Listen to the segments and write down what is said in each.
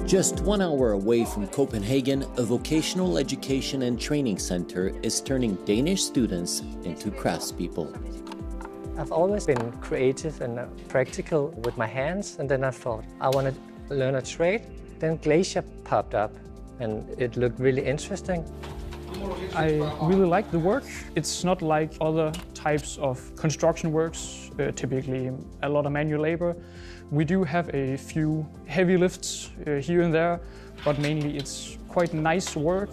Just 1 hour away from Copenhagen, a vocational education and training center is turning Danish students into craftspeople. I've always been creative and practical with my hands, and then I thought I want to learn a trade. Then glacier popped up, and it looked really interesting. I really like the work. It's not like other types of construction works, typically a lot of manual labor. We do have a few heavy lifts here and there, but mainly it's quite nice work.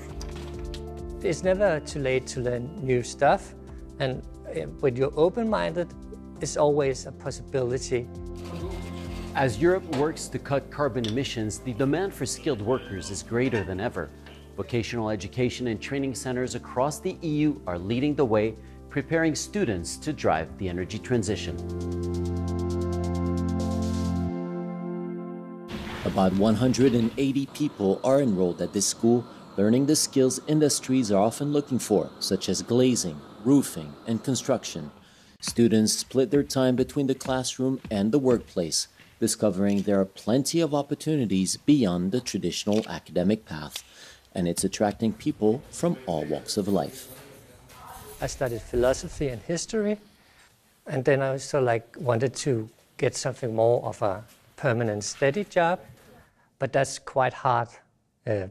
It's never too late to learn new stuff, and when you're open-minded, it's always a possibility. As Europe works to cut carbon emissions, the demand for skilled workers is greater than ever. Vocational education and training centers across the EU are leading the way, preparing students to drive the energy transition. About 180 people are enrolled at this school, learning the skills industries are often looking for, such as glazing, roofing, and construction. Students split their time between the classroom and the workplace, discovering there are plenty of opportunities beyond the traditional academic path, and it's attracting people from all walks of life. I studied philosophy and history, and then I also wanted to get something more of a permanent steady job, but that's quite hard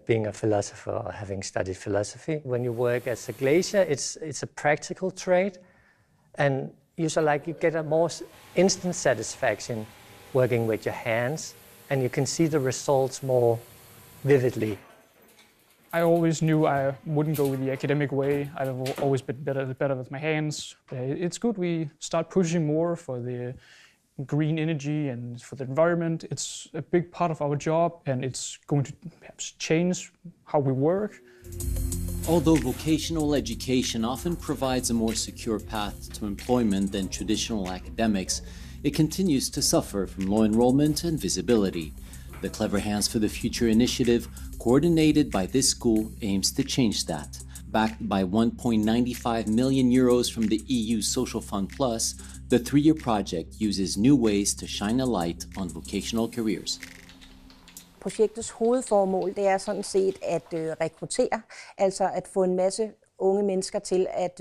being a philosopher or having studied philosophy. When you work as a glacier, it's a practical trade, and you get a more instant satisfaction working with your hands, and you can see the results more vividly. I always knew I wouldn't go with the academic way. I've always been better with my hands. It's good we start pushing more for the green energy and for the environment. It's a big part of our job, and it's going to perhaps change how we work. Although vocational education often provides a more secure path to employment than traditional academics, it continues to suffer from low enrollment and visibility. The Clever Hands for the Future initiative, coordinated by this school, aims to change that. Backed by 1.95 million euros from the EU Social Fund Plus, the 3-year project uses new ways to shine a light on vocational careers. Projektets hovedformål det er sådan set at rekruttere, altså at få en masse unge mennesker til at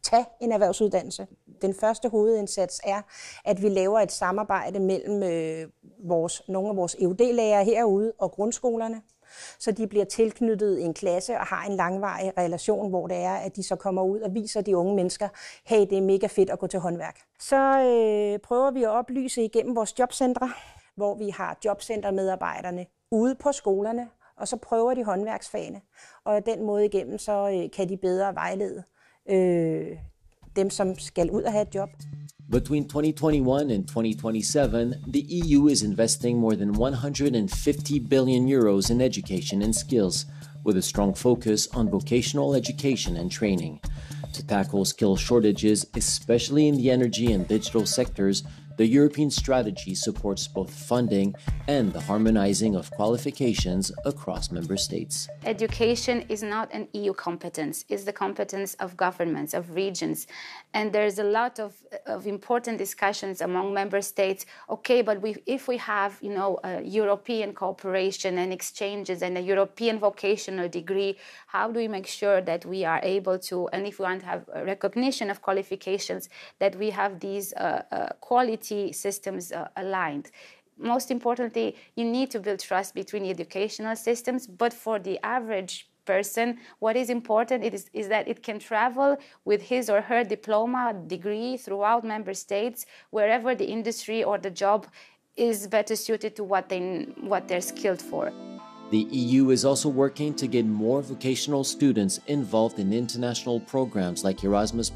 tage en erhvervsuddannelse. Den første hovedindsats er, at vi laver et samarbejde mellem nogle af vores EUD-lærere herude og grundskolerne, så de bliver tilknyttet en klasse og har en langvarig relation, hvor det er, at de så kommer ud og viser de unge mennesker, hey, det er mega fedt at gå til håndværk. Så prøver vi at oplyse igennem vores jobcentre, hvor vi har jobcentermedarbejderne ude på skolerne, og så prøver de håndværksfagene. Og den måde igennem, så kan de bedre vejlede dem, som skal ud og have et job. Between 2021 and 2027, the EU is investing more than 150 billion euros in education and skills, with a strong focus on vocational education and training. To tackle skill shortages, especially in the energy and digital sectors, the European strategy supports both funding and the harmonizing of qualifications across member states. Education is not an EU competence. It's the competence of governments, of regions. And there's a lot of important discussions among member states. Okay, but if we have, a European cooperation and exchanges and a European vocational degree, how do we make sure that we are able to, and if we want to have a recognition of qualifications, that we have these quality systems aligned? Most importantly, you need to build trust between educational systems, but for the average person, what is important is that it can travel with his or her diploma, degree throughout member states, wherever the industry or the job is better suited to what they're skilled for. The EU is also working to get more vocational students involved in international programs like Erasmus+,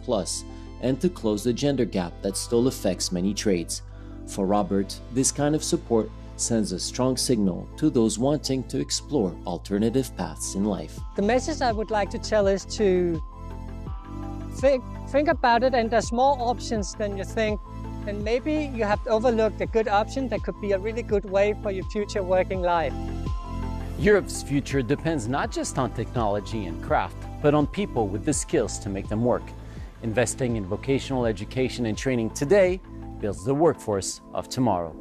and to close the gender gap that still affects many trades. For Robert, this kind of support sends a strong signal to those wanting to explore alternative paths in life. The message I would like to tell is to think about it, and there's more options than you think. And maybe you have overlooked a good option that could be a really good way for your future working life. Europe's future depends not just on technology and craft, but on people with the skills to make them work. Investing in vocational education and training today builds the workforce of tomorrow.